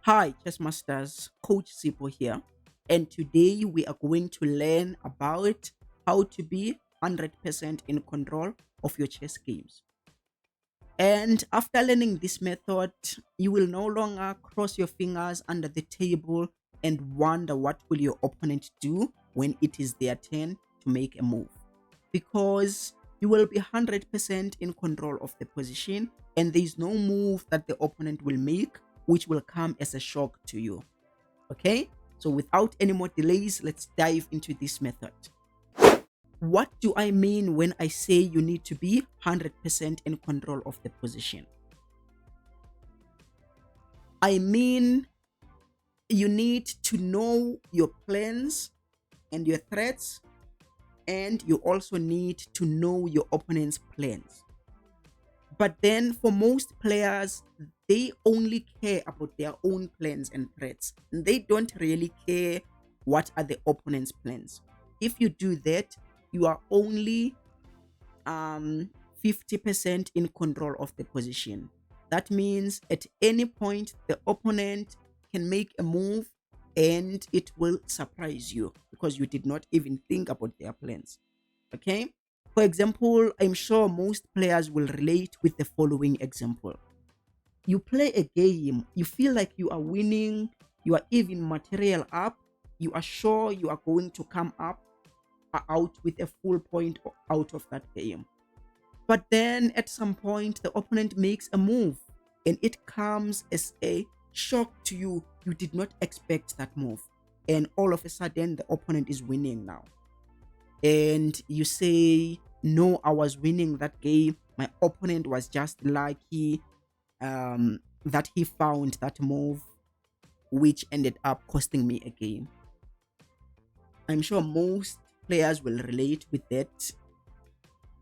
Hi, chess masters. Coach Sipho here, and today we are going to learn about how to be 100% in control of your chess games. And after learning this method, you will no longer cross your fingers under the table and wonder what will your opponent do when it is their turn to make a move, because you will be 100% in control of the position, and there is no move that the opponent will make which will come as a shock to you. Okay, so without any more delays, let's dive into this method. What do I mean when I say you need to be 100% in control of the position? I mean, you need to know your plans and your threats, and you also need to know your opponent's plans. But then for most players, they only care about their own plans and threats. And they don't really care what are the opponent's plans. If you do that, you are only 50% in control of the position. That means at any point the opponent can make a move and it will surprise you because you did not even think about their plans. Okay, for example, I'm sure most players will relate with the following example. You play a game, you feel like you are winning, you are even material up, you are sure you are going to come up out with a full point out of that game. But then at some point, the opponent makes a move and it comes as a shock to you. You did not expect that move. And all of a sudden, the opponent is winning now. And you say, no, I was winning that game. My opponent was just lucky that he found that move, which ended up costing me a game. I'm sure most players will relate with that.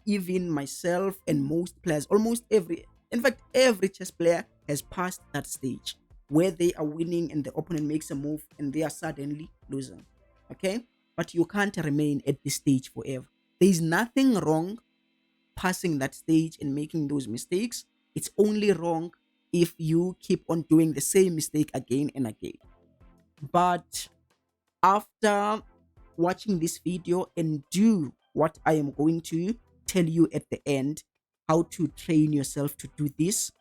Even myself and most players, almost in fact, every chess player has passed that stage where they are winning and the opponent makes a move and they are suddenly losing. Okay, but you can't remain at this stage forever. There is nothing wrong passing that stage and making those mistakes. It's only wrong if you keep on doing the same mistake again and again. But after watching this video and do what I am going to tell you at the end, how to train yourself to do this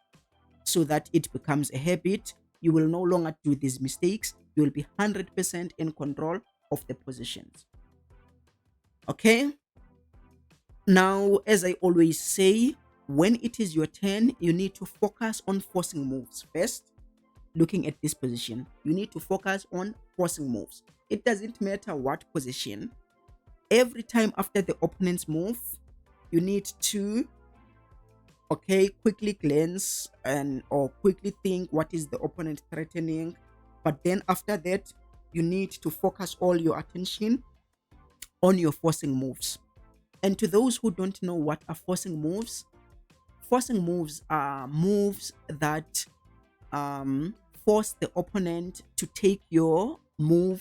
so that it becomes a habit, you will no longer do these mistakes. You will be 100% in control of the positions. Okay, now as I always say, when it is your turn, you need to focus on forcing moves first. Looking at this position, you need to focus on forcing moves. It doesn't matter what position. Every time after the opponent's move, you need to quickly glance and or quickly think what is the opponent threatening. But then after that, you need to focus all your attention on your forcing moves. And to those who don't know what are forcing moves are moves that force the opponent to take your move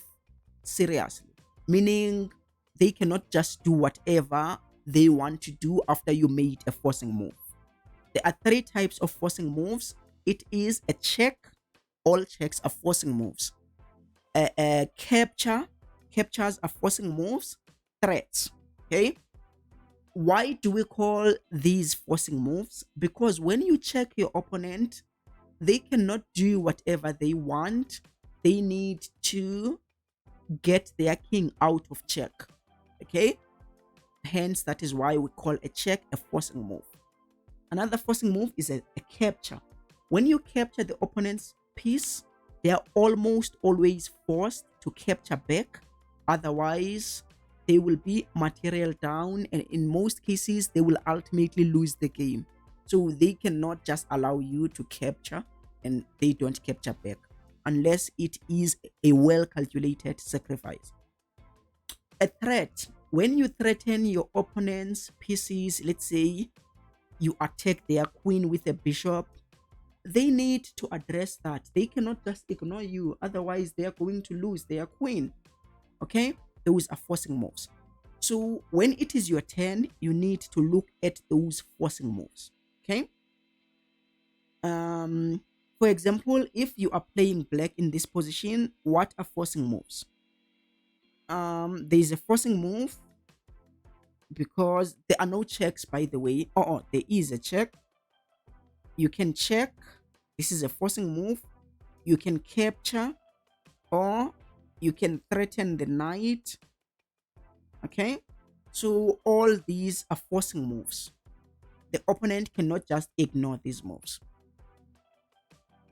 seriously, meaning they cannot just do whatever they want to do after you made a forcing move. There are three types of forcing moves. It is a check. All checks are forcing moves. A captures are forcing moves. Threats. Okay, why do we call these forcing moves? Because when you check your opponent, they cannot do whatever they want. They need to get their king out of check. Okay, hence that is why we call a check a forcing move. Another forcing move is a capture. When you capture the opponent's piece, they are almost always forced to capture back. Otherwise, they will be material down, and in most cases, they will ultimately lose the game. So they cannot just allow you to capture and they don't capture back unless it is a well calculated sacrifice. A threat. When you threaten your opponent's pieces, let's say you attack their queen with a bishop, they need to address that. They cannot just ignore you, otherwise they are going to lose their queen. Okay, those are forcing moves. So when it is your turn, you need to look at those forcing moves. Okay, for For example, if you are playing black in this position, what are forcing moves? There is a forcing move because there are no checks, by the way. Oh, there is a check. You can check. This is a forcing move. You can capture, or you can threaten the knight. Okay, so all these are forcing moves. The opponent cannot just ignore these moves.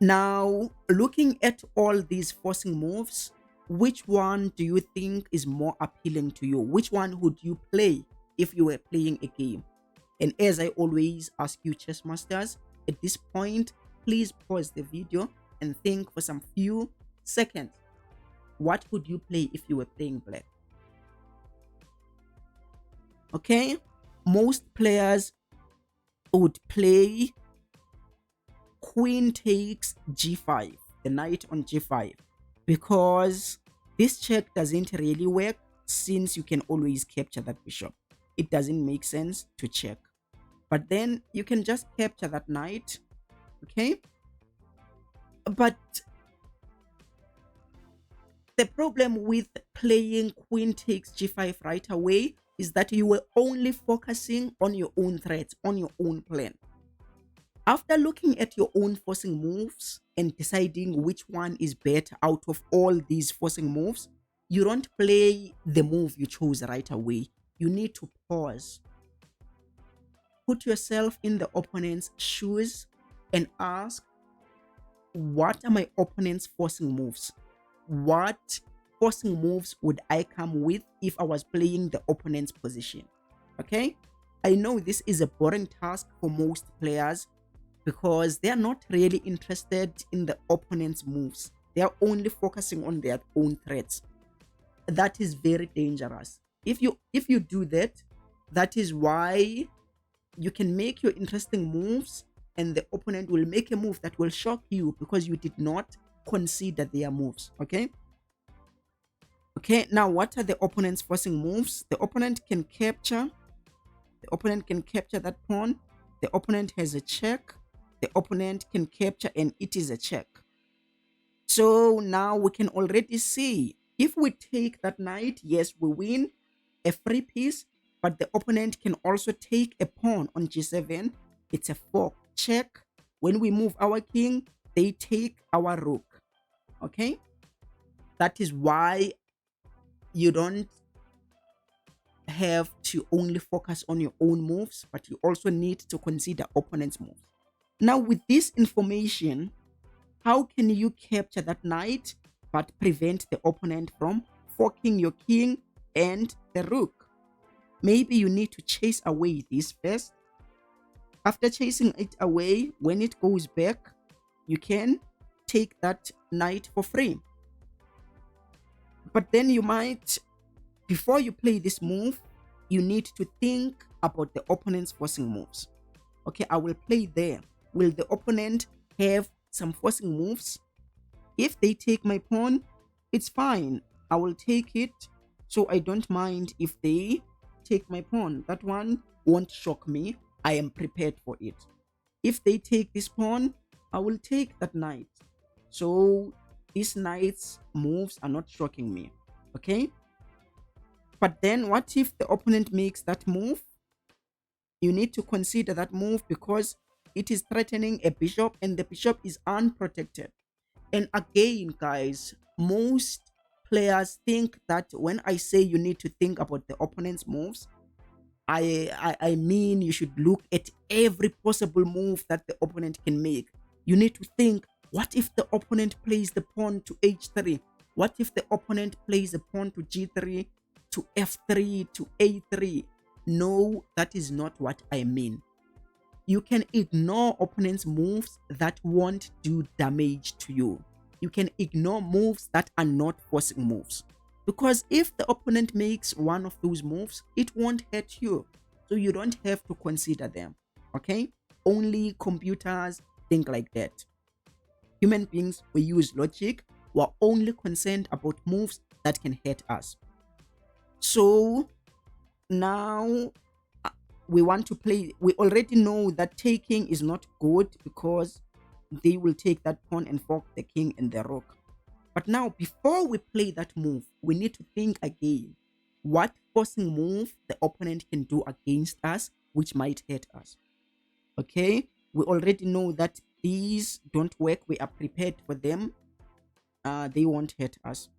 Now, looking at all these forcing moves, which one do you think is more appealing to you? Which one would you play if you were playing a game? And as I always ask you, chess masters, at this point, please pause the video and think for some few seconds. What would you play if you were playing black? Okay, most players would play queen takes g5, the knight on g5, because this check doesn't really work since you can always capture that bishop. It doesn't make sense to check, but then you can just capture that knight. Okay, but the problem with playing queen takes g5 right away is that you were only focusing on your own threats, on your own plan. After looking at your own forcing moves and deciding which one is better out of all these forcing moves, you don't play the move you chose right away. You need to pause. Put yourself in the opponent's shoes and ask, what are my opponent's forcing moves? What forcing moves would I come with if I was playing the opponent's position? Okay? I know this is a boring task for most players, because they are not really interested in the opponent's moves. They are only focusing on their own threats. That is very dangerous. If you do that, that is why you can make your interesting moves and the opponent will make a move that will shock you because you did not consider their moves. Okay, now what are the opponent's forcing moves? The opponent can capture that pawn. The opponent has a check. The opponent can capture, and it is a check. So now we can already see, if we take that knight, yes, we win a free piece, but the opponent can also take a pawn on g7. It's a fork check. When we move our king, they take our rook. Okay, that is why you don't have to only focus on your own moves, but you also need to consider opponent's moves. Now, with this information, how can you capture that knight but prevent the opponent from forking your king and the rook? Maybe you need to chase away this first. After chasing it away, when it goes back, you can take that knight for free. But then you might, before you play this move, you need to think about the opponent's forcing moves. Okay, I will play there. Will the opponent have some forcing moves? If they take my pawn, it's fine. I will take it. So I don't mind if they take my pawn. That one won't shock me. I am prepared for it. If they take this pawn, I will take that knight. So these knight's moves are not shocking me. Okay? But then what if the opponent makes that move? You need to consider that move because it is threatening a bishop and the bishop is unprotected. And again, guys, most players think that when I say you need to think about the opponent's moves, I mean you should look at every possible move that the opponent can make. You need to think, what if the opponent plays the pawn to h3? What if the opponent plays the pawn to g3, to f3, to a3? No, that is not what I mean. You can ignore opponent's moves that won't do damage to you. You can ignore moves that are not forcing moves. Because if the opponent makes one of those moves, it won't hurt you. So you don't have to consider them. Okay? Only computers think like that. Human beings, we use logic. We're only concerned about moves that can hurt us. So now we want to play. We already know that taking is not good because they will take that pawn and fork the king and the rook. But now, before we play that move, we need to think again. What forcing move the opponent can do against us, which might hurt us? Okay, we already know that these don't work. We are prepared for them. They won't hurt us.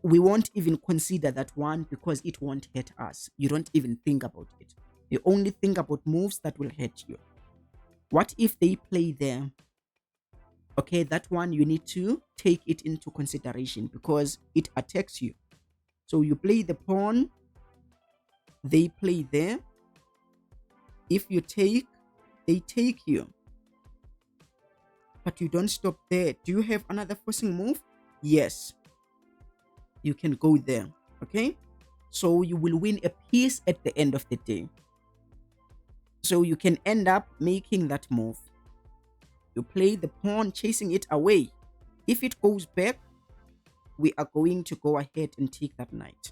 We won't even consider that one because it won't hurt us. You don't even think about it. You only think about moves that will hurt you. What if they play there? Okay, that one you need to take it into consideration because it attacks you. So you play the pawn, they play there. If you take, they take you. But you don't stop there. Do you have another forcing move? Yes. You can go there. Okay? So you will win a piece at the end of the day. So you can end up making that move. You play the pawn, chasing it away. If it goes back, we are going to go ahead and take that knight.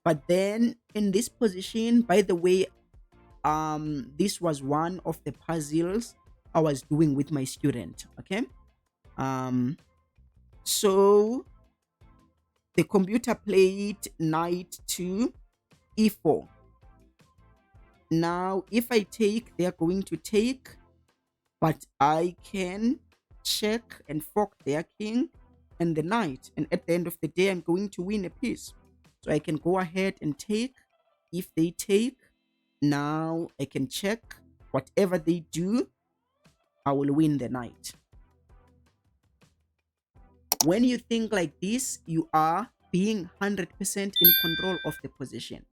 But then in this position, by the way, this was one of the puzzles I was doing with my student. Okay. So the computer played knight to e4. Now, if I take, they are going to take, but I can check and fork their king and the knight. And at the end of the day, I'm going to win a piece. So I can go ahead and take. If they take, now I can check. Whatever they do, I will win the knight. When you think like this, you are being 100% in control of the position.